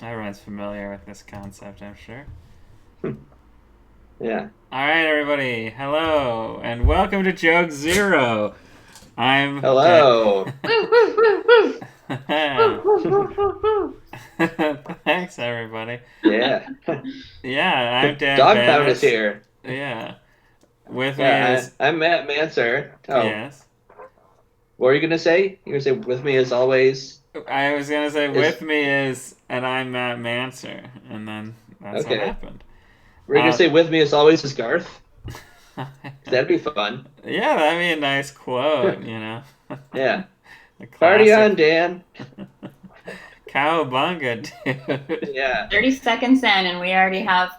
Everyone's familiar with this concept, I'm sure. Yeah. All right, everybody. Hello, and welcome to Joke Zero. I'm Dan. Hello. Woo, woo, woo, woo. Woo, woo, woo, woo, woo. Thanks, everybody. Yeah. Yeah, I'm Dan Dog Pound is Bennett. here. Yeah, with me Yeah, is I'm Matt Manser. Oh, yes. what are you gonna say? You're gonna say with me as always I was gonna say with is me is, and I'm Matt Manser, and then that's what okay. happened. We're gonna Uh, say with me as always is Garth. 'Cause that'd be fun. yeah, that'd be a nice quote, you know. Yeah. A Party classic. on, Dan. Cowabunga, dude. Yeah. 30 seconds in, and we already have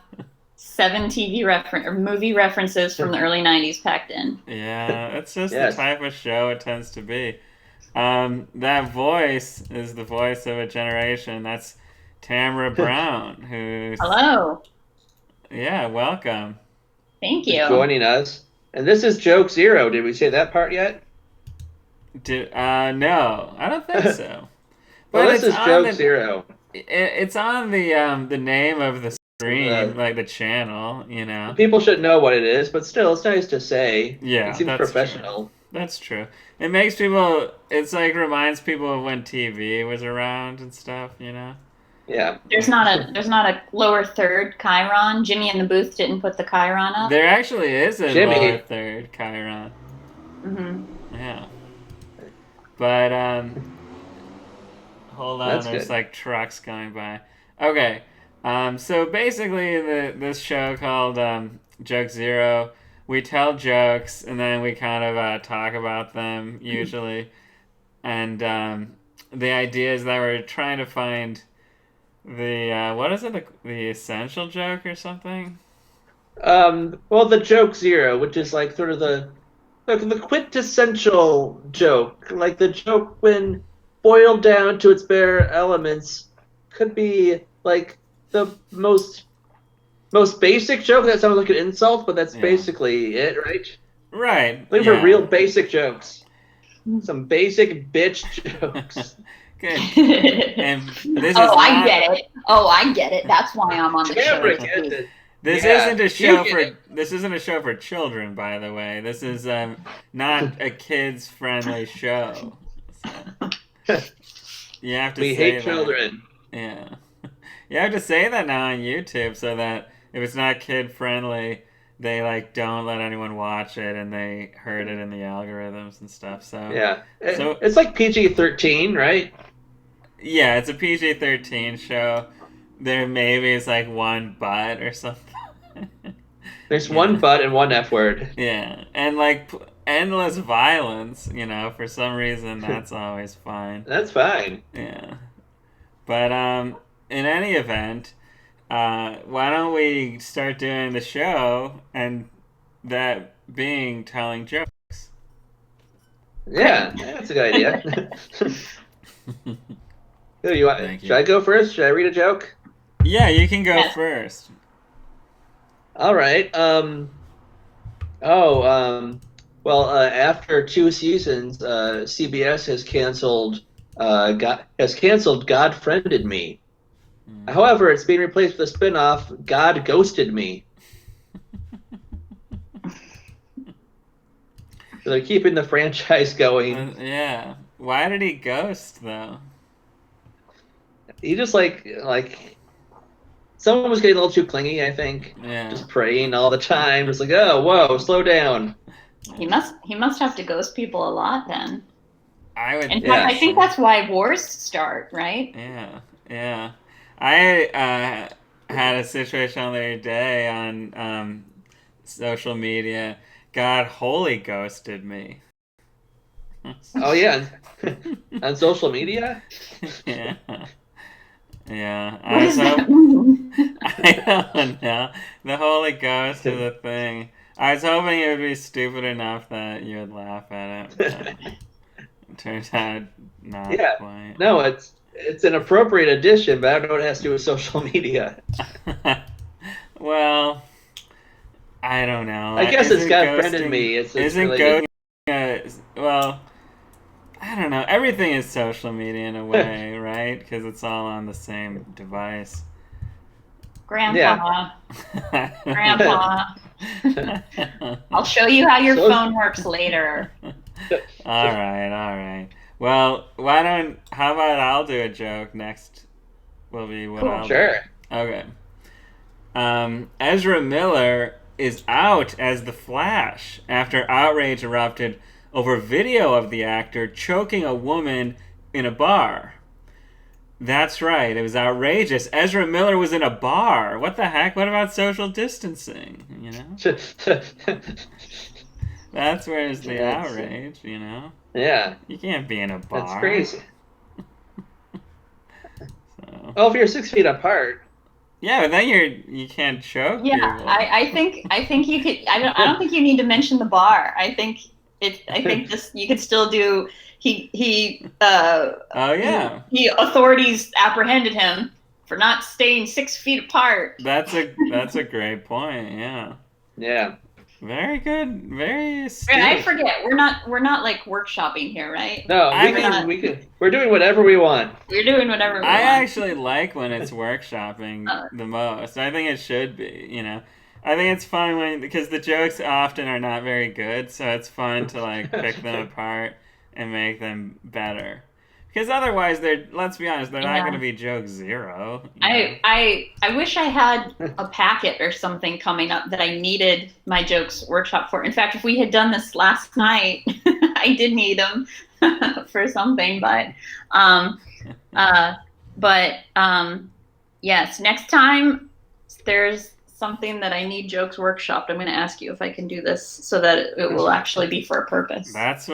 7 TV reference or movie references from the early 90s packed in. Yeah, it's just the Yes. type of show it tends to be. That voice is the voice of a generation. That's Tamra Brown, who's, Hello. yeah, welcome. Thank Is you. joining us. And this is Joke Zero. Did we say that part yet? No, I don't think so. Well, But this it's is on Joke the, Zero. it's on the name of the stream, The like the channel, you know. people should know what it is, but still, it's nice to say. It Yeah, seems that's true. professional. That's true. It makes people. It's like reminds people of when TV was around and stuff. You know. Yeah. There's not a lower third Chiron. Jimmy in the booth didn't put the Chiron up. There actually is a lower Jimmy. third Chiron. Hmm. Yeah, but hold on. That's There's good. like trucks going by. Okay. So basically, this show called Joke Zero, we tell jokes and then we kind of talk about them usually, and the idea is that we're trying to find the what is it? The essential joke or something? Well, the joke zero, which is like sort of the quintessential joke, like the joke when boiled down to its bare elements, could be like the most basic joke. That sounds like an insult, but that's Yeah. basically it, right? Right. Looking for Yeah. real basic jokes, some basic bitch jokes. Good. Oh, And this is I not. get it. Oh, I get it. That's why I'm on the show Tamra gets too. it. This Yeah, isn't a you show get it. for this isn't a show for children, by the way. This is not a kids friendly show. So you have to We say hate that. children. Yeah. You have to say that now on YouTube so that if it's not kid friendly, they like don't let anyone watch it and they hurt it in the algorithms and stuff. Yeah, So it's like PG-13, right? yeah, it's a PG-13 show. There maybe is like one butt or something. There's You one know. but and one F word. Yeah, and like endless violence. You know, for some reason that's always fine. That's fine. Yeah, but in any event, why don't we start doing the show and that being telling jokes? Great. Yeah, that's a good idea. Who do you Thank want? Should you. I go first? Should I read a joke? Yeah, you can go Yes. first. All right. Oh. Well, after 2 seasons, CBS has canceled. God Friended Me. Mm. However, it's being replaced with a spinoff, God Ghosted Me. So they're keeping the franchise going. Yeah. Why did he ghost though? He just like someone was getting a little too clingy, I think. Yeah. Just praying all the time. Just like, oh, whoa, slow down. He must have to ghost people a lot then. I would In fact, think I Yes. think so. that's why wars start, right? Yeah. Yeah. I had a situation the other day on social media. God holy ghosted me. Oh yeah. On social media? Yeah. Yeah. What I was does that hope mean? I don't know. The Holy Ghost is a thing. I was hoping it would be stupid enough that you would laugh at it, but it turns out not Yeah. quite. No, it's an appropriate addition, but I don't know what it has to do with social media. Well, I don't know. I guess it's Isn't God friended ghosting? me. It's Isn't related. ghosting? Well, I don't know. Everything is social media in a way, right? Because it's all on the same device. Grandpa, All Grandpa. I'll show you how your So- phone works later. right, all right. Well, how about I'll do a joke next? Will be what Cool. I'll Sure. do. Okay. Ezra Miller is out as the Flash after outrage erupted over video of the actor choking a woman in a bar. That's right, it was outrageous. Ezra Miller was in a bar. What the heck? What about social distancing? You know? That's where's the That's- outrage, you know? Yeah, You can't be in a bar. that's crazy. So. Well, if you're 6 feet apart. Yeah, but then you can't choke Yeah, people. I think you could. I don't think you need to mention the bar. I think this you could still do. Oh yeah. He authorities apprehended him for not staying 6 feet apart. That's a great point. Yeah. Yeah. Very good. Very astute. And I forget we're not like workshopping here, right? No, we're doing whatever we want. We're doing whatever we I want. actually like when it's workshopping the most. I think it should be, I think it's fun because the jokes often are not very good, so it's fun to like pick them apart and make them better. Because otherwise, let's be honest, they're not going to be joke zero. I wish I had a packet or something coming up that I needed my jokes workshop for. In fact, if we had done this last night, I did need them for something. But yes, next time there's something that I need jokes workshopped, I'm going to ask you if I can do this so that it will actually be for a purpose. That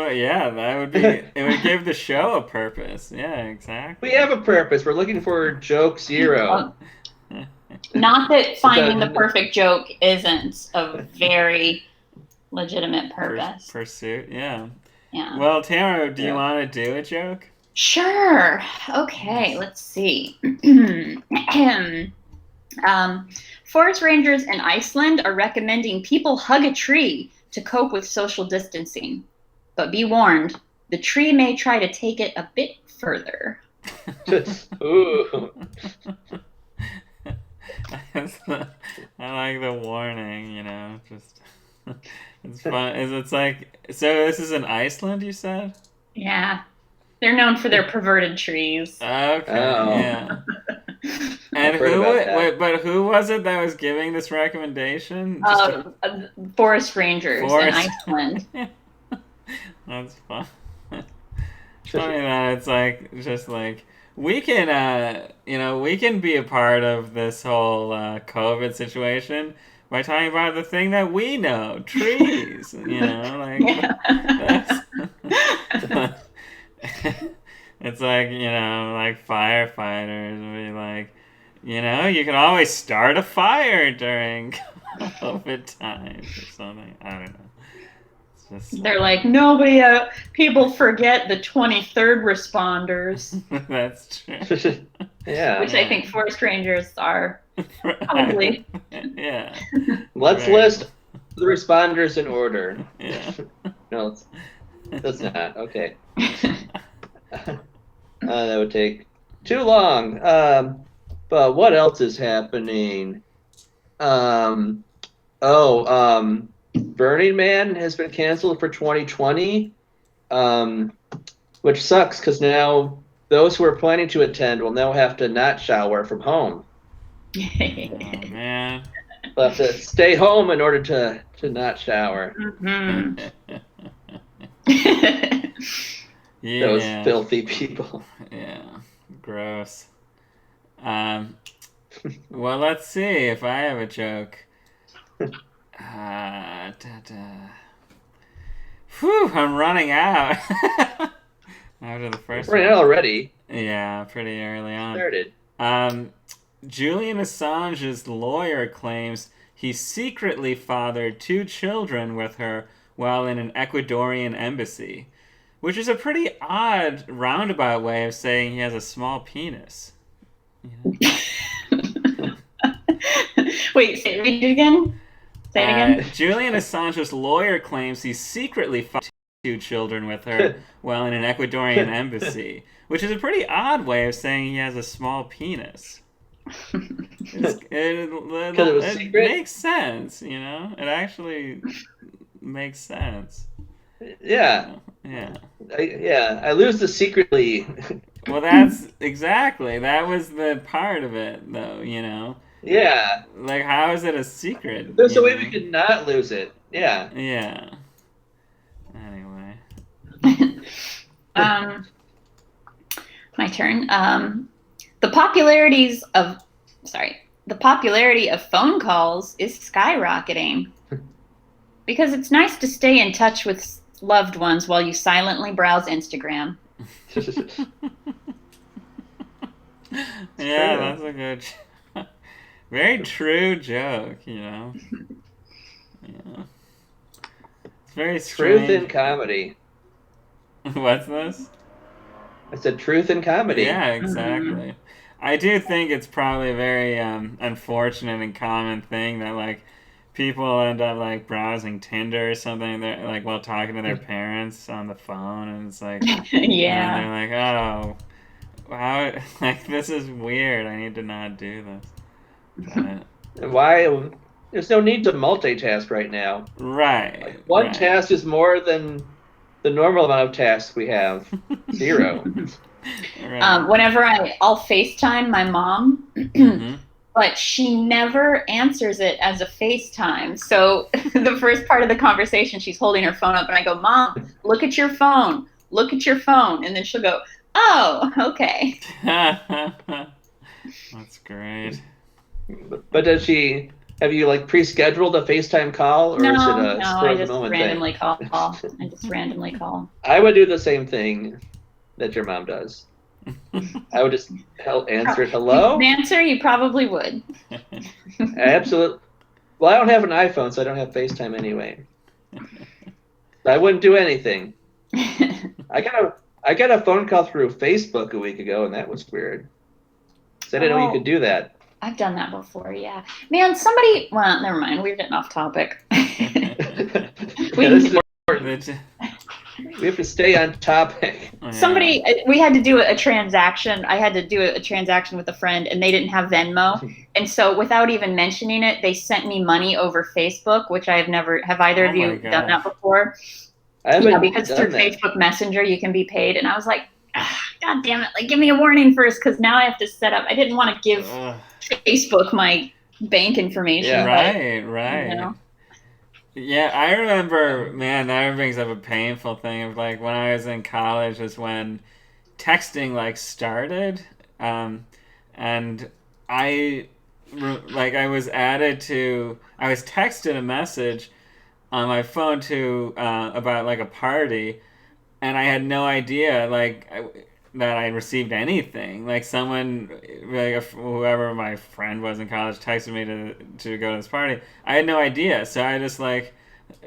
would be, it would give the show a purpose. Yeah, exactly. We have a purpose. We're looking for joke zero. Not that finding the perfect joke isn't a very legitimate purpose. Pursuit, yeah. Yeah. Well, Tamra, do you want to do a joke? Sure. Okay, let's see. Forest rangers in Iceland are recommending people hug a tree to cope with social distancing. But be warned, the tree may try to take it a bit further. Ooh. I like the warning, just it's fun. It's like, so this is in Iceland, you said? Yeah. They're known for their perverted trees. Okay, Oh. yeah. And who was it that was giving this recommendation? Forest rangers in Iceland. That's fun. Funny that it's like just like we can be a part of this whole COVID situation by talking about the thing that we know, trees. It's like, like firefighters would be like, you can always start a fire during COVID times or something. I don't know. It's just They're like, nobody, people forget the 23rd responders. That's true. Yeah. Which I think forest rangers are probably. Yeah. Let's list the responders in order. Yeah. No, that's not. Okay. That would take too long. But what else is happening? Burning Man has been canceled for 2020, which sucks because now those who are planning to attend will now have to not shower from home. Oh, man. They'll have to stay home in order to not shower. Mm-hmm. Yeah. Those filthy people. Yeah. Gross. Well, let's see if I have a joke. Whew, I'm running out. After the first Right one. already. Yeah, pretty early on. Started. Julian Assange's lawyer claims he secretly fathered 2 children with her while in an Ecuadorian embassy, which is a pretty odd roundabout way of saying he has a small penis. Wait, read it again? Say it again. Julian Assange's lawyer claims he secretly fathered 2 children with her while in an Ecuadorian embassy, which is a pretty odd way of saying he has a small penis. Because it was It secret? makes sense, you know? It actually makes sense. Yeah. Yeah. I lose the secretly. Well, that's exactly. That was the part of it, though, you know? Yeah. Like, how is it a secret, There's you a way we know? could not lose it. Yeah. Yeah. Anyway. um, my turn. The popularity of phone calls is skyrocketing because it's nice to stay in touch with loved ones while you silently browse Instagram. Yeah, true. that's a good, very true joke, you know? Yeah. It's very Truth strange. in comedy. What's this? I said truth in comedy. Yeah, Mhm. exactly. I do think it's probably a very unfortunate and common thing that like people end up like browsing Tinder or something like while talking to their parents on the phone, and it's like, and Yeah. they're like, oh, wow, like this is weird. I need to not do this. But Why? There's no need to multitask right now. Like right, one right. task is more than the normal amount of tasks we have. 0. Right. I'll FaceTime my mom, Mm-hmm. but she never answers it as a FaceTime. So the first part of the conversation, she's holding her phone up, and I go, "Mom, look at your phone. Look at your phone." And then she'll go, "Oh, okay." That's great. But does she? Have you like pre-scheduled a FaceTime call, or is it No, a no, spur I of the just moment thing? randomly call. I just randomly call. I would do the same thing that your mom does. I would just answer it, The hello. answer, you probably would. Absolutely. Well, I don't have an iPhone, so I don't have FaceTime anyway. I wouldn't do anything. I got a phone call through Facebook a week ago, and that was weird. So I didn't know you could Oh, do that. I've done that before, yeah. Man, well, never mind. We're getting off topic. Yeah, this we is important. Which, We have to stay on topic. yeah. we had to do a transaction. I had to do a transaction with a friend, and they didn't have Venmo. And so without even mentioning it, they sent me money over Facebook, which I have never, have either Oh of my you done that gosh. before? I Yeah, haven't because through done that. Facebook Messenger, you can be paid. And I was like, God damn it. Like, give me a warning first, because now I have to set up. I didn't want to give Ugh. Facebook my bank information, Yeah. but, Right, you right. know. Yeah, I remember, man, that brings up a painful thing of like when I was in college was when texting like started, um, and I like I was texted a message on my phone to about like a party, and I had no idea that I received anything. Like someone, like whoever my friend was in college, texted me to go to this party. I had no idea, so I just like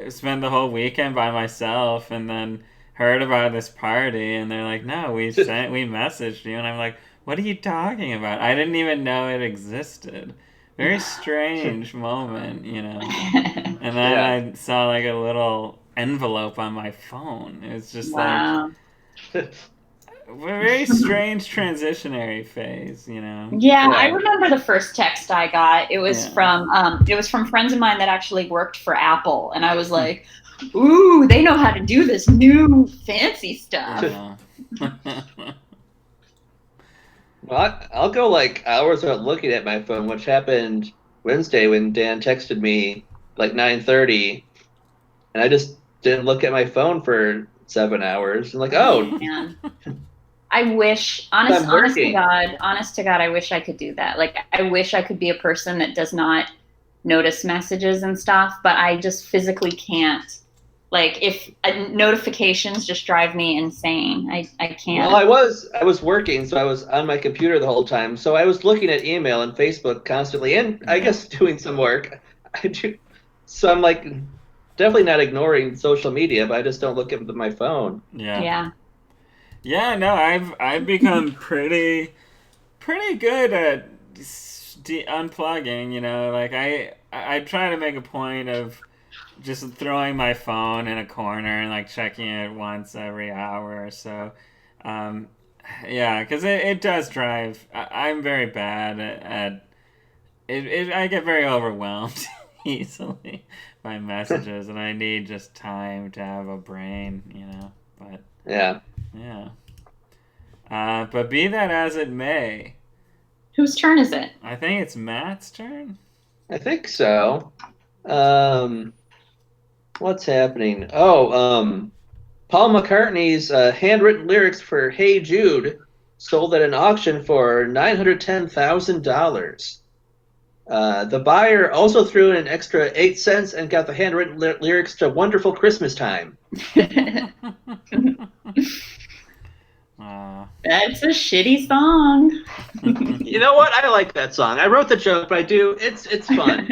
spent the whole weekend by myself, and then heard about this party, and they're like, "No, we messaged you," and I'm like, "What are you talking about? I didn't even know it existed." Very strange moment, you know. And then Yeah. I saw like a little envelope on my phone. It was just like Wow. a very strange transitionary phase, you know. Yeah, I Yeah. remember the first text I got. Yeah. It was from friends of mine that actually worked for Apple, and I was like, "Ooh, they know how to do this new fancy stuff." Yeah. Well, I'll go like hours without looking at my phone, which happened Wednesday when Dan texted me like 9:30, and I just didn't look at my phone for 7 hours. I'm like, oh, Man, I wish, I'm working. honest to God, I wish I could do that. Like, I wish I could be a person that does not notice messages and stuff, but I just physically can't. Like, if notifications just drive me insane, I Well, can't. I was working, so I was on my computer the whole time. So I was looking at email and Facebook constantly, and I Yeah. guess doing some work. I do, so I'm like definitely not ignoring social media, but I just don't look at my phone. Yeah. Yeah. Yeah, no, I've become pretty good at unplugging, you know. Like I try to make a point of just throwing my phone in a corner and like checking it once every hour or so. Um, yeah, because it does drive. I'm very bad at it. I get very overwhelmed easily by messages, and I need just time to have a brain, But Yeah. yeah. But be that as it may, Whose turn is it? I think it's Matt's turn. I think so. What's happening? Oh, Paul McCartney's handwritten lyrics for "Hey Jude" sold at an auction for $910,000. The buyer also threw in an extra 8 cents and got the handwritten lyrics to "Wonderful Christmas Time." That's a shitty song. You know what? I like that song. I wrote the joke, but I do. It's fun.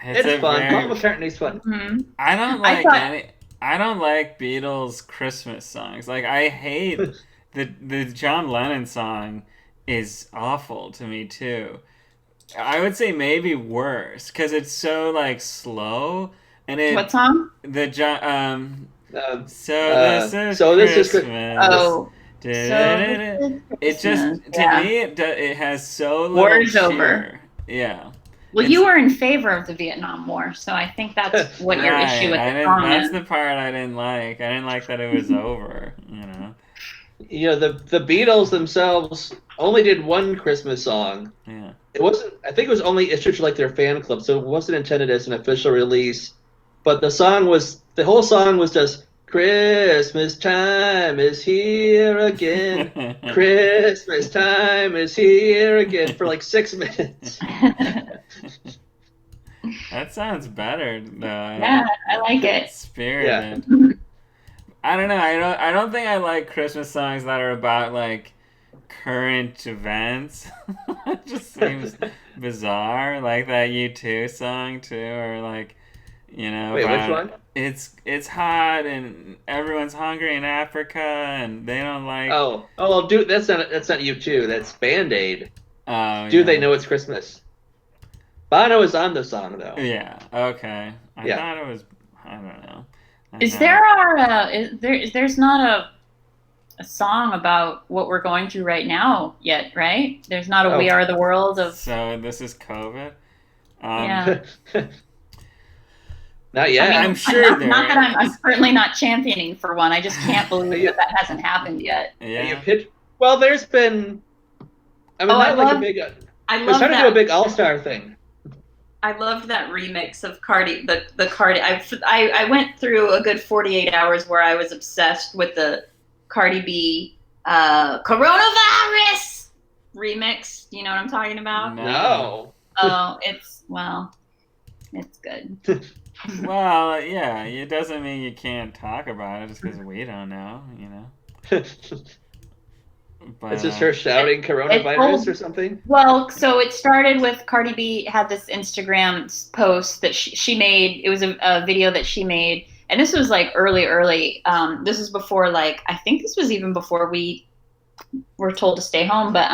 It's fun. Paul McCartney's fun. Mhm. I don't like I don't like Beatles Christmas songs. Like I hate the John Lennon song is awful to me too. I would say maybe worse because it's so like slow and it. What song? The John So this this is Christmas. Oh. It just to me it has so little War is cheer. over. Yeah. Well, you were in favor of the Vietnam War, so I think that's what your issue with the song That's is. the part I didn't like. I didn't like that it was over. The Beatles themselves only did one Christmas song. Yeah. It wasn't. I think it was only issued to like their fan club, so it wasn't intended as an official release. But the whole song was just "Christmas time is here again. Christmas time is here again" for like 6 minutes. That sounds better though. Yeah, I like it. Spirited. Yeah. I don't know. I don't think I like Christmas songs that are about like current events. It just seems bizarre. Like that U2 song too, or like Wait, which one? It's hot and everyone's hungry in Africa and they don't like. Oh, dude, that's not U2. That's Band-Aid. Oh, Do yeah. they know it's Christmas? Bono is on the song though. Yeah. Okay. I Yeah. thought it was. I don't know. There's not a song about what we're going through right now yet, right? There's not a "We Are the World" of. So this is COVID. Yeah. Not yet. I'm sure not that I'm certainly not championing for one. I just can't believe that hasn't happened yet. Yeah. Well, there's been. I mean, I like love, a big. I was love trying to that. do a big all-star thing. I loved that remix of Cardi. The Cardi. I went through a good 48 hours where I was obsessed with the Cardi B coronavirus remix. Do you know what I'm talking about? No. Oh, it's good. Well, yeah, it doesn't mean you can't talk about it just because we don't know, But, it's just her shouting coronavirus or something? Well, so it started with Cardi B had this Instagram post that she made. It was a video that she made. And this was like early. This was before, like, I think this was even before we were told to stay home. But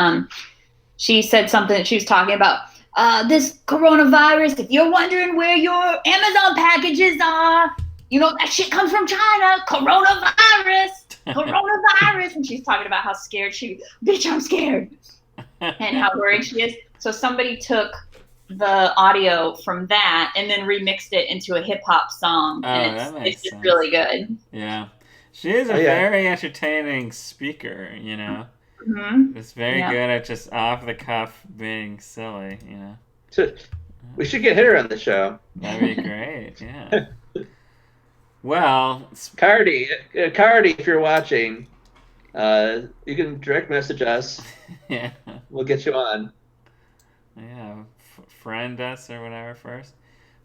she said something that she was talking about. This coronavirus, if you're wondering where your Amazon packages are, that shit comes from China. Coronavirus. And she's talking about how scared bitch, I'm scared. And how worried she is. So somebody took the audio from that and then remixed it into a hip hop song. And it's just really good. Yeah. She is a very entertaining speaker, Mm-hmm. It's very good at just off the cuff being silly, We should get her on the show. That'd be great, yeah. Well, Cardi, if you're watching, you can direct message us. Yeah. We'll get you on. Yeah, friend us or whatever first.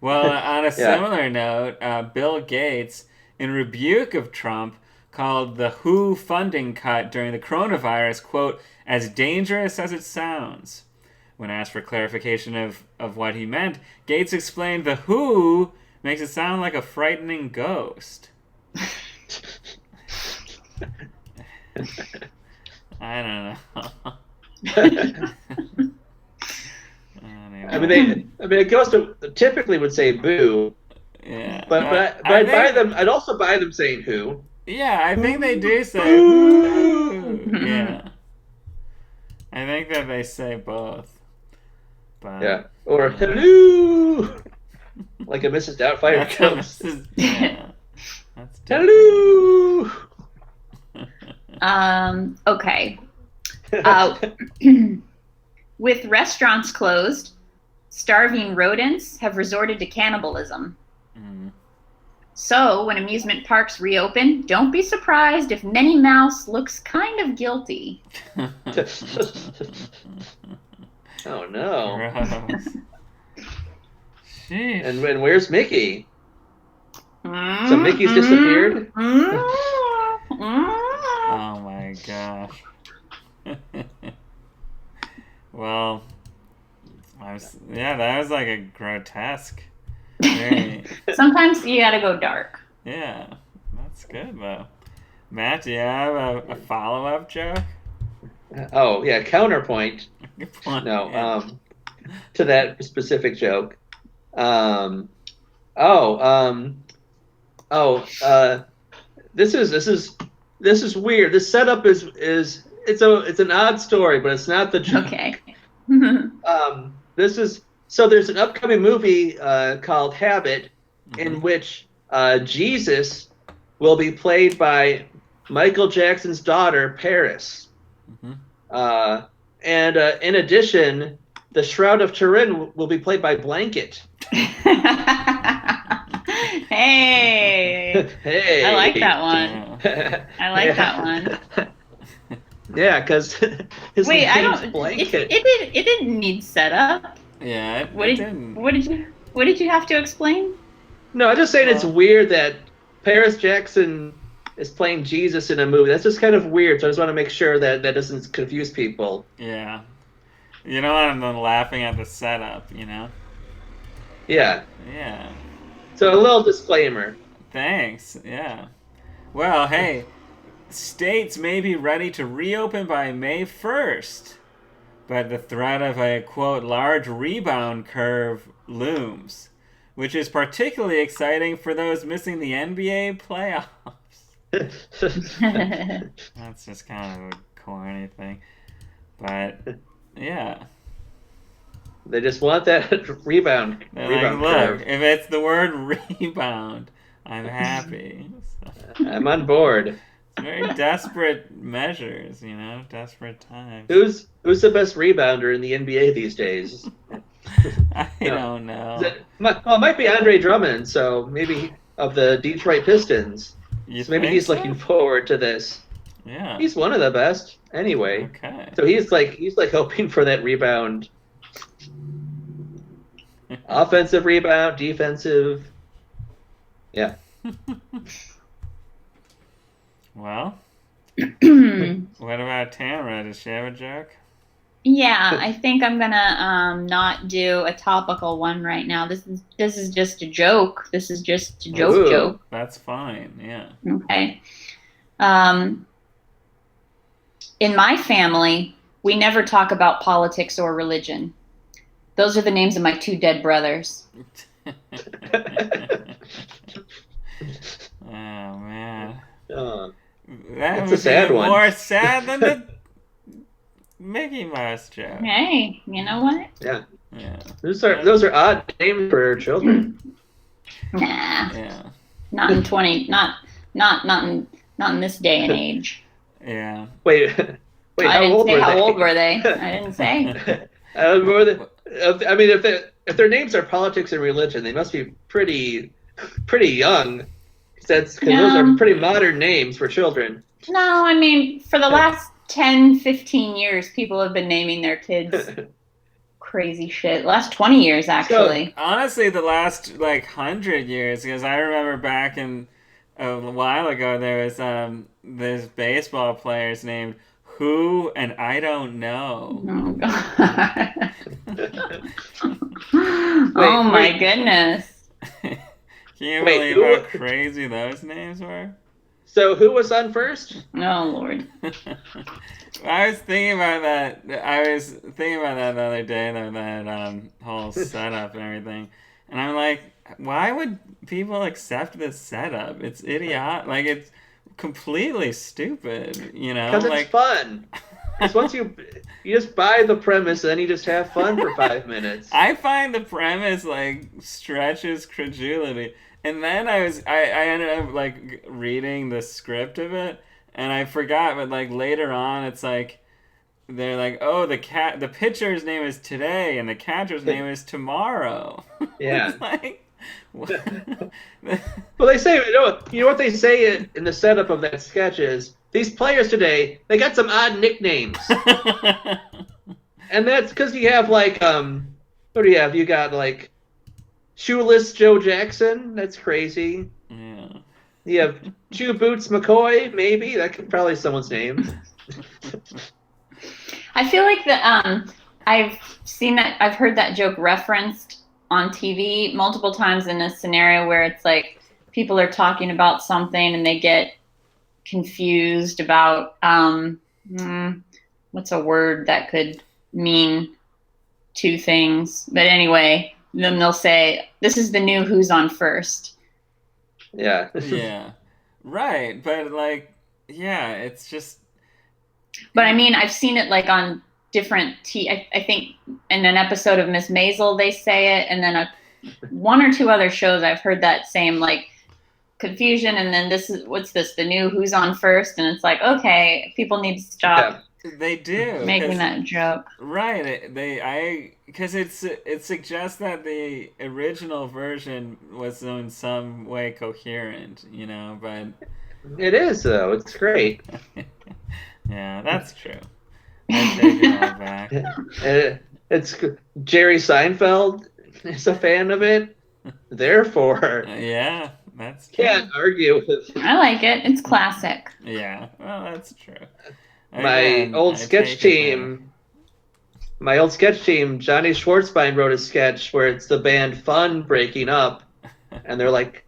Well, on a similar note, Bill Gates, in rebuke of Trump, called the WHO funding cut during the coronavirus, quote, as dangerous as it sounds. When asked for clarification of what he meant, Gates explained the WHO makes it sound like a frightening ghost. I don't know. Anyway. I mean, a ghost typically would say boo. Yeah. But I I'd buy think, them. I'd also buy them saying who. yeah, I think they do say who. Mhm. Yeah, I think that they say both. But Yeah. Or yeah. hello, like a Mrs. Doubtfire That's a ghost. Mrs. Yeah, that's different. Hello. Okay. Uh, with restaurants closed, starving rodents have resorted to cannibalism. Mm. So, when amusement parks reopen, don't be surprised if Minnie Mouse looks kind of guilty. Oh no. Gross. Sheesh. And where's Mickey? So Mm, Mickey's disappeared? Oh my gosh. Well, yeah, that was like a grotesque. Very, Sometimes you gotta go dark. yeah, that's good though. Matt, do you have a follow up joke? Oh yeah, counterpoint. Good point. No, Yeah. to that specific joke. Um, oh, this is weird. This setup is it's an odd story, but it's not the joke. Okay. This is so there's an upcoming movie called Habit, in which Jesus will be played by Michael Jackson's daughter Paris. Mm-hmm. And in addition, the Shroud of Turin will be played by Blanket. Hey, Hey, I like that one. Yeah. I like that one. Yeah, because his Wait, I name's don't. Blanket. It didn't need setup. Yeah, it What didn't. did you have to explain? No, I'm just saying it's Well- weird that Paris Jackson is playing Jesus in a movie. That's just kind of weird. So I just want to make sure that that doesn't confuse people. Yeah. You know, I'm laughing at the setup, you know? Yeah. Yeah. So a little disclaimer. Thanks. Yeah. Well, hey, states may be ready to reopen by May 1st, but the threat of a, quote, large rebound curve looms, which is particularly exciting for those missing the NBA playoffs. That's just kind of a corny thing. But, yeah. They just want that rebound They're rebound like, curve. look, if it's the word rebound, I'm happy. So, I'm on board. it's very desperate measures, you know, desperate times. Who's the best rebounder in the NBA these days? I don't know. It might be Andre Drummond. So maybe of the Detroit Pistons. You So maybe think he's so? looking forward to this. Yeah. He's one of the best, anyway. Okay. So he's like hoping for that rebound, offensive rebound, defensive. Yeah. Well, Yeah, what about Tamra? Does she have a joke? I think I'm gonna not do a topical one right now. This is just a joke. This is just a joke Ooh. joke. That's fine. Yeah. Okay. In my family, we never talk about politics or religion. Those are the names of my two dead brothers. Oh man, Uh, that It's was a sad even one. more sad than the Mickey Mouse joke. Hey, you know what? yeah. Yeah. Those are odd names for children. Nah, Yeah. not in 20. Not in this day and age. Yeah. Wait, I how didn't old say were how they? old were they. I didn't say. I mean, if their names are politics and religion, they must be pretty young. Because those are pretty modern names for children. No, I mean, for the last 10, 15 years, people have been naming their kids crazy shit. Last 20 years, actually. Honestly, the last like 100 years, because I remember back in a while ago there was this baseball players named Who and I don't know. Oh, God. Oh, my goodness. Can you Wait, believe who- how crazy those names were? So who was on first? Oh, Lord. I was thinking about that. I was thinking about that the other day, though, that whole setup and everything. And I'm like, why would people accept this setup? It's idiot. Like, it's completely stupid, you know? Because it's Like, fun. Because once you just buy the premise, and then you just have fun for 5 minutes. I find the premise like stretches credulity. And then I ended up like reading the script of it and I forgot, but like later on it's like they're like, oh, the pitcher's name is today and the catcher's name is tomorrow. Yeah. It's like what? Well, they say, you know what they say in the setup of that sketch is these players today, they got some odd nicknames. And that's because you have like, what do you have? You got like Shoeless Joe Jackson. That's crazy. Yeah. You have Shoe Boots McCoy, maybe. That could probably someone's name. I feel like I've heard that joke referenced on TV multiple times in a scenario where it's like people are talking about something and they get confused about what's a word that could mean two things. But anyway, then they'll say, this is the new Who's on First. Yeah. Yeah. Right. But like, yeah, it's just. But I mean, I've seen it like on different I think in an episode of Miss Maisel they say it, and then one or two other shows I've heard that same like confusion, and then what's this, the new Who's on First, and it's like, okay, people need to stop They do making that joke. Right. Because it suggests that the original version was in some way coherent, you know, but It is, though. It's great. yeah, that's true. I take it all back. It's Jerry Seinfeld is a fan of it. Therefore, Yeah, that's true. can't argue with I like it. It's classic. Yeah, well, that's true. my Again, old I sketch take it team. My old sketch team, Johnny Schwartzbein wrote a sketch where it's the band Fun breaking up, and they're like,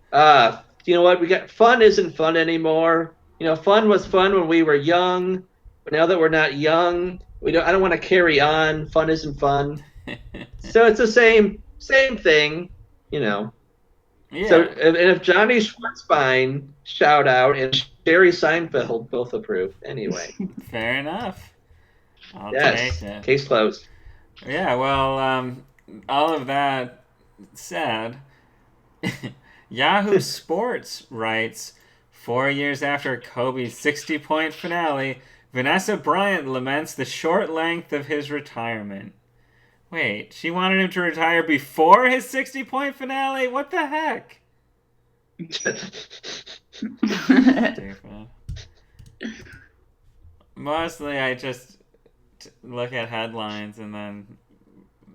you know what? We got Fun isn't fun anymore. You know, fun was fun when we were young, but now that we're not young, I don't want to carry on. Fun isn't fun. So it's the same thing, you know. Yeah. So if Johnny Schwartzbein shout out and Jerry Seinfeld both approve, anyway. Fair enough. I'll Yes, take it. case closed. Yeah, well, all of that said, Yahoo Sports writes, 4 years after Kobe's 60-point finale, Vanessa Bryant laments the short length of his retirement. Wait, she wanted him to retire before his 60-point finale? What the heck? Stupid. Mostly I just look at headlines and then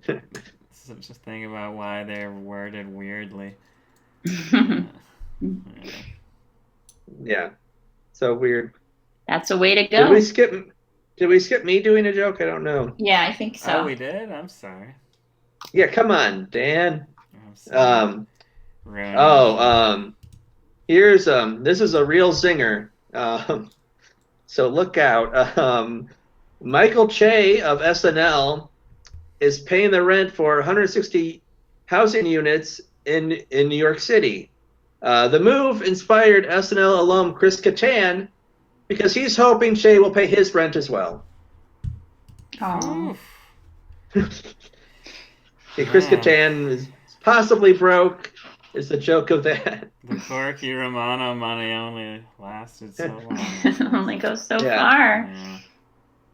just think about why they're worded weirdly. Yeah, so weird. That's a way to Did go. we skip me doing a joke? I don't know. Yeah, I think so. Oh, we did? I'm sorry. Yeah, come on, Dan. I'm sorry. Here's this is a real zinger. So look out. Michael Che of SNL is paying the rent for 160 housing units in New York City. The move inspired SNL alum Chris Kattan because he's hoping Che will pay his rent as well. Oh. Chris Kattan is possibly broke. Is the joke of that? The Corky Romano money only lasted so long. Only goes so Yeah. far. Yeah.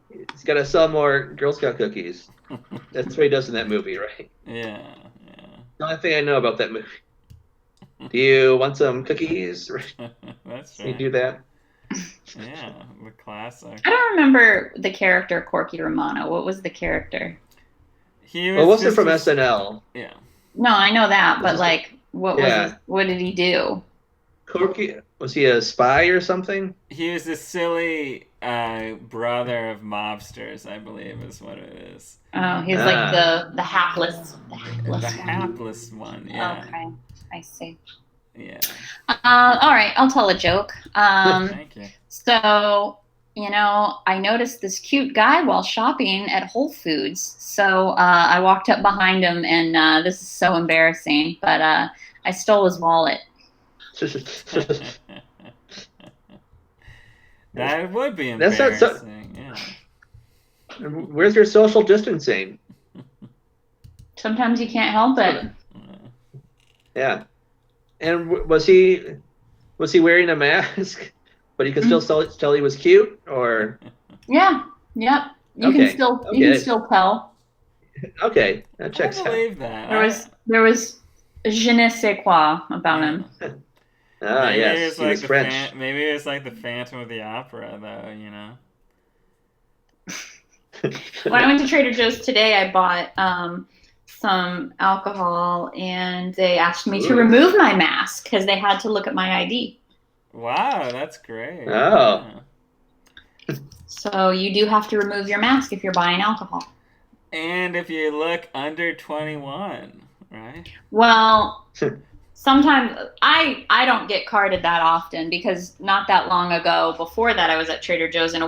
He's got to sell more Girl Scout cookies. That's what he does in that movie, right? Yeah. The only thing I know about that movie. Do you want some cookies? That's You right. do that? Yeah, the classic. I don't remember the character Corky Romano. What was the character? He Well, was wasn't just from SNL. Yeah. No, I know that, but like, what Yeah. was what did he do? Corky, was he a spy or something? He was the silly brother of mobsters, I believe is what it is. Oh, he's like the hapless The one. hapless one, yeah. Okay, I see. Yeah. All right, I'll tell a joke. Thank you. So I noticed this cute guy while shopping at Whole Foods. So I walked up behind him, and this is so embarrassing, but I stole his wallet. That would be That's not so. embarrassing. Yeah. Where's your social distancing? Sometimes you can't help it. Yeah. And was he wearing a mask, but you could still tell he was cute, or Yeah, yep. You can okay, still tell. okay, that I checks out. believe that. There was je ne sais quoi about him. Ah, Maybe yes, it's he like was French. maybe it's like the Phantom of the Opera, though. You know. When I went to Trader Joe's today, I bought some alcohol, and they asked me to Ooh. remove my mask because they had to look at my ID. Wow, that's great. Oh. Yeah. So you do have to remove your mask if you're buying alcohol. And if you look under 21, right? Well, sometimes I don't get carded that often because not that long ago, before that, I was at Trader Joe's, and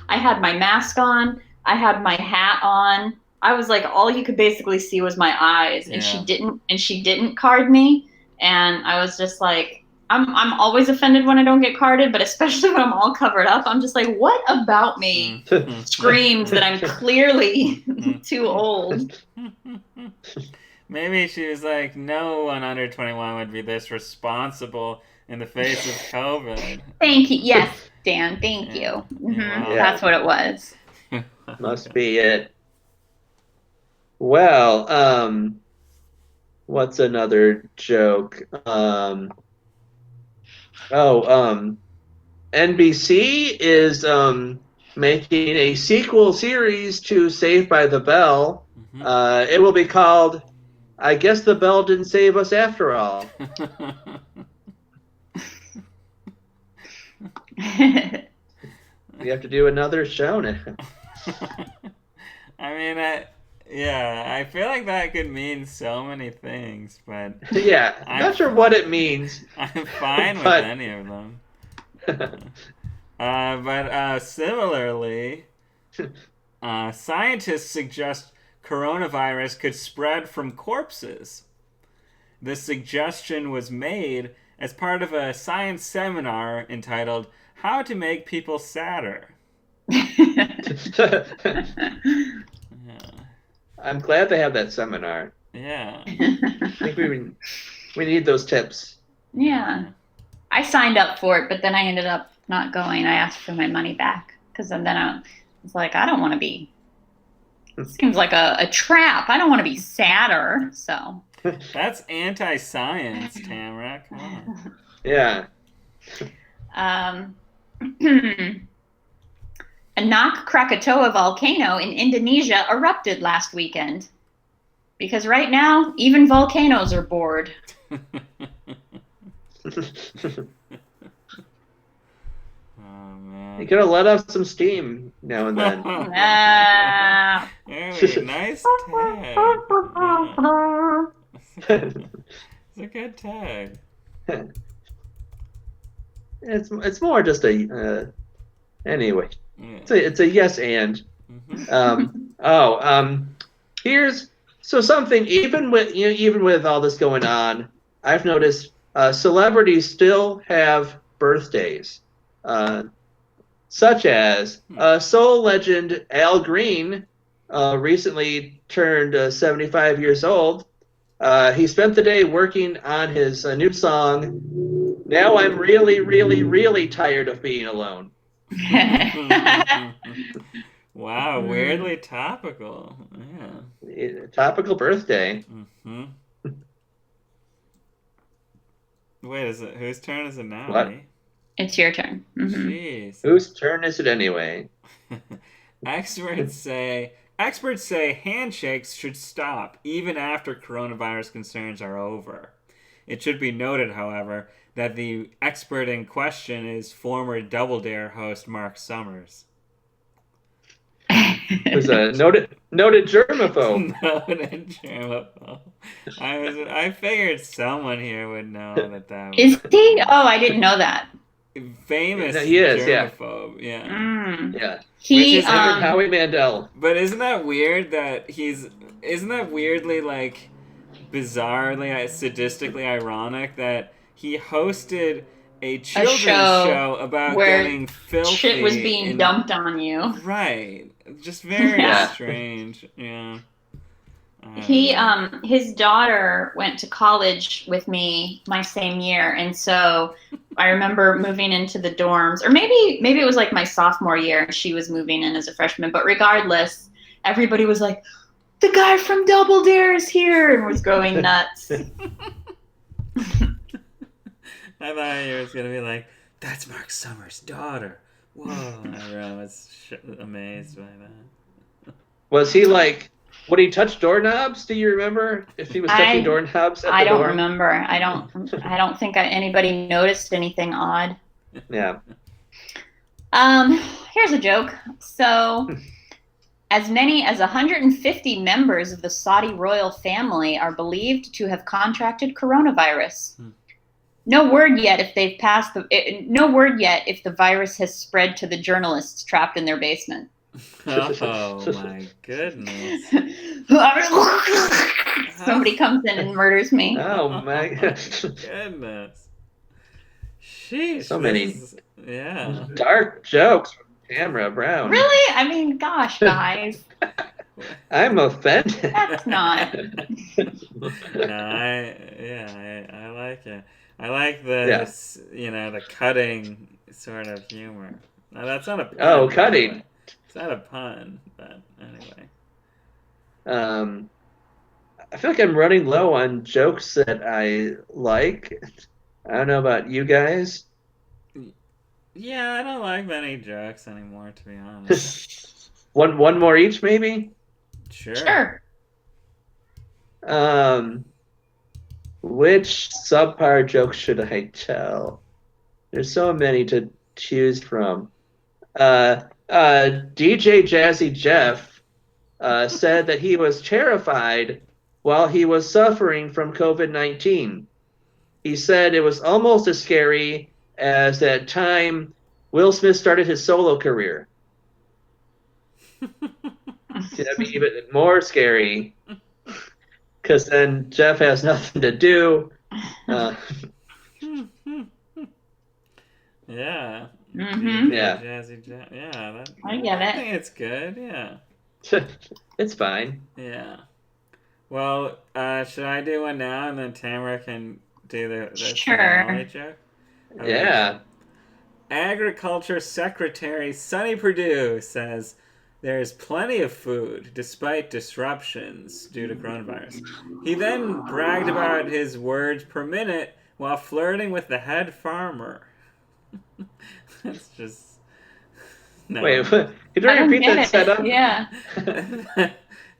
I had my mask on, I had my hat on. I was like, all you could basically see was my eyes, and Yeah. she didn't card me, and I was just like, I'm always offended when I don't get carded, but especially when I'm all covered up, I'm just like, what about me screams that I'm clearly too old? Maybe she was like, no one under 21 would be this responsible in the face of COVID. Thank you. Yes, Dan. Thank Yeah. you. Mhm. Yeah. That's what it was. Must be it. Well, what's another joke? NBC is making a sequel series to Saved by the Bell. It will be called I Guess the Bell Didn't Save Us After All. We have to do another show now. I mean, I feel like that could mean so many things, but Yeah, not sure what it means. I'm fine with but- any of them. But similarly, scientists suggest coronavirus could spread from corpses. The suggestion was made as part of a science seminar entitled How to Make People Sadder. I'm glad they have that seminar. Yeah. I think we need those tips. Yeah. I signed up for it, but then I ended up not going. I asked for my money back because then I was like, I don't want to be. It seems like a trap. I don't want to be sadder. So. That's anti-science, Tamra. Come on. Yeah. Anak Krakatoa volcano in Indonesia erupted last weekend. Because right now, even volcanoes are bored. Oh, man. You could have let off some steam now and then. Really, nice tag. Yeah. It's a good tag. It's more just a anyway. Yeah. It's a yes and. Here's something even with all this going on, I've noticed celebrities still have birthdays, such as soul legend Al Green recently turned 75 years old. He spent the day working on his new song. Now I'm really, really, really tired of being alone. Wow, weirdly topical. Yeah. Topical birthday. Mm-hmm. Wait, whose turn is it now? What? Me? It's your turn. Mm-hmm. Jeez. Whose turn is it anyway? Experts say handshakes should stop even after coronavirus concerns are over. It should be noted, however, that the expert in question is former Double Dare host Mark Summers. Who's a noted germaphobe. Noted germaphobe. I figured someone here would know that was. Is he? Oh, I didn't know that. famous He is, yeah. germaphobe. Yeah. Yeah. He Which is Howie Mandel. But isn't that weird that isn't that weirdly like bizarrely sadistically ironic that he hosted a children's show about where getting filthy shit was being dumped on you. Right. Just very Yeah. strange. Yeah. His daughter went to college with me my same year, and so I remember moving into the dorms, or maybe it was like my sophomore year and she was moving in as a freshman, but regardless, everybody was like, the guy from Double Dare is here, and was going nuts. I thought he was gonna be like, that's Mark Summers' daughter. Whoa. Everyone was amazed by that. Was he like, would he touch doorknobs? Do you remember if he was touching doorknobs at the I don't dorm? remember. I don't think anybody noticed anything odd. Yeah. Here's a joke. So, as many as 150 members of the Saudi royal family are believed to have contracted coronavirus. No word yet if they've passed no word yet if the virus has spread to the journalists trapped in their basement. Oh my goodness. Somebody comes in and murders me. Oh my goodness. Sheesh. So many dark jokes from Tamra Brown. Really? I mean, gosh, guys. I'm offended. That's not. No, I like it. I like the the cutting sort of humor. No, that's not a pun. Oh, cutting. It's not a pun, but anyway. I feel like I'm running low on jokes that I like. I don't know about you guys. Yeah, I don't like many jokes anymore, to be honest. one more each, maybe? Sure. Which subpar jokes should I tell? There's so many to choose from. DJ Jazzy Jeff said that he was terrified while he was suffering from COVID-19. He said it was almost as scary as that time Will Smith started his solo career. That'd be even more scary because then Jeff has nothing to do. Yeah. Mm-hmm. Yeah. Jazzy Jeff. Yeah. I get it. I think it's good. Yeah. It's fine. Yeah. Well, should I do one now and then Tamra can do the finale joke? Okay. Yeah. Agriculture Secretary Sonny Perdue says there is plenty of food despite disruptions due to coronavirus. He then bragged about his words per minute while flirting with the head farmer. That's just... No. Wait, could you repeat that setup? Yeah.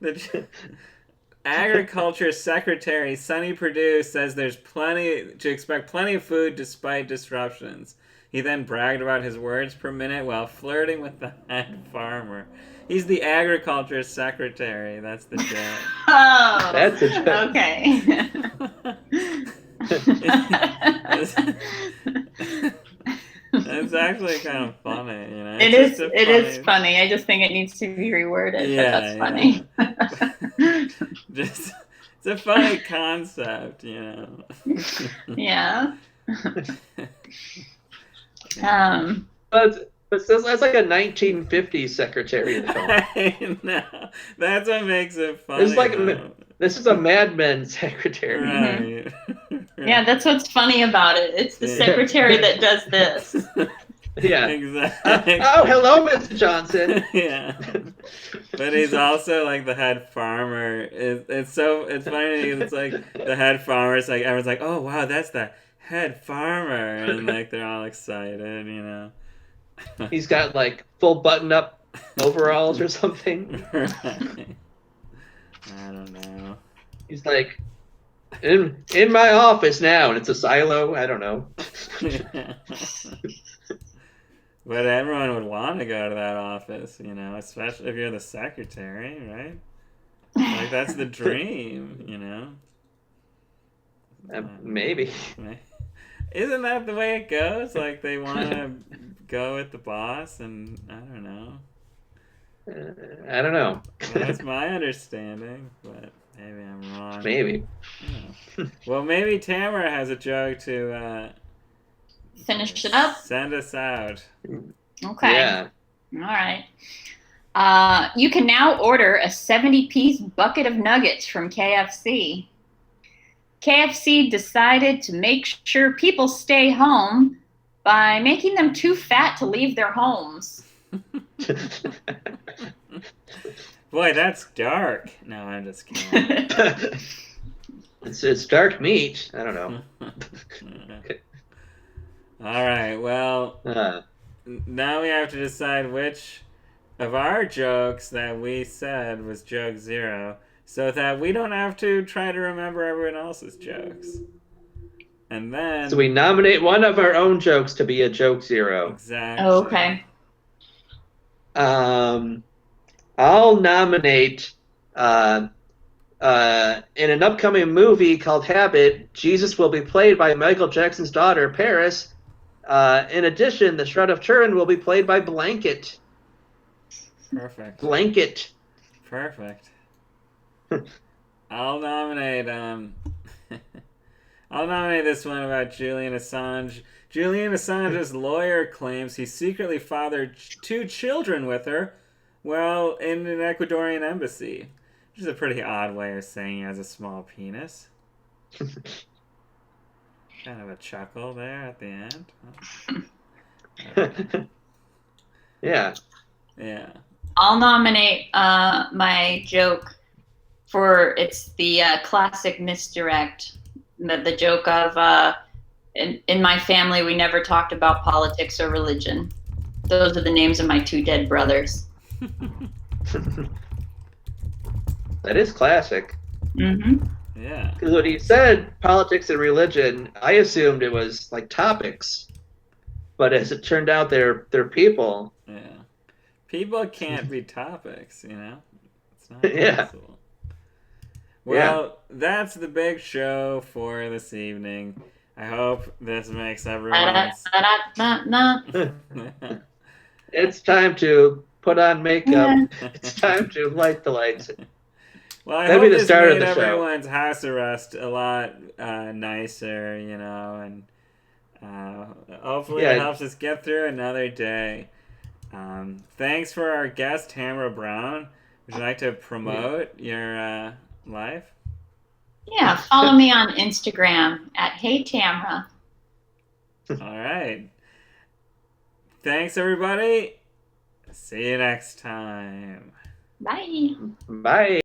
The Agriculture Secretary Sonny Perdue says there's to expect plenty of food despite disruptions. He then bragged about his words per minute while flirting with the head farmer. He's the Agriculture Secretary. That's the joke. Oh, that's a joke. Okay. It's actually kind of funny, you know. It is funny. I just think it needs to be reworded. Yeah, but that's funny. It's a funny concept, you know. Yeah. But that's like a 1950s secretary. I know. That's what makes it funny. It's like this is a Mad Men secretary. Right. Yeah, that's what's funny about it. It's the secretary that does this. Yeah. Exactly. Oh, hello, Mr. Johnson. Yeah. But he's also like the head farmer. It's funny. It's like the head farmer. It's like everyone's like, oh wow, that's the head farmer, and like they're all excited, you know. He's got like full button-up overalls or something. Right. I don't know. He's like, in my office now, and it's a silo. I don't know. But everyone would want to go to that office, you know, especially if you're the secretary, right? Like that's the dream, you know. Maybe. Isn't that the way it goes? Like they want to go with the boss, and I don't know. I don't know. That's my understanding, but maybe I'm wrong. Maybe. Yeah. Well, maybe Tamra has a joke to Finish it up. send us out. Okay. Yeah. All right. You can now order a 70-piece bucket of nuggets from KFC. KFC decided to make sure people stay home by making them too fat to leave their homes. Boy, that's dark. No, I'm just kidding. It's dark meat. I don't know. All right. Well, now we have to decide which of our jokes that we said was joke 0, so that we don't have to try to remember everyone else's jokes. And then So we nominate one of our own jokes to be a joke 0. Exactly. Oh, okay. I'll nominate in an upcoming movie called Habit, Jesus will be played by Michael Jackson's daughter, Paris. In addition, the Shroud of Turin will be played by Blanket. Perfect. Blanket. Perfect. I'll nominate I'll nominate this one about Julian Assange. Julian Assange's lawyer claims he secretly fathered 2 children with her while in an Ecuadorian embassy, which is a pretty odd way of saying he has a small penis. Kind of a chuckle there at the end. Yeah. Yeah. I'll nominate my joke for it's the classic misdirect. The joke of in my family we never talked about politics or religion. Those are the names of my 2 dead brothers. That is classic. Mm-hmm. Yeah. Because when he said politics and religion, I assumed it was like topics. But as it turned out, they're people. Yeah. People can't be topics, you know? It's not Yeah. possible. Well, that's the big show for this evening. I hope this makes everyone's... It's time to put on makeup. It's time to light the lights. Well, I That'd hope be the this start of made the show. everyone's house arrest a lot nicer, you know, and hopefully it helps us get through another day. Thanks for our guest, Tamra Brown. Would you like to promote your life? Yeah, follow me on Instagram at Hey Tamra. All right. Thanks, everybody. See you next time. Bye. Bye.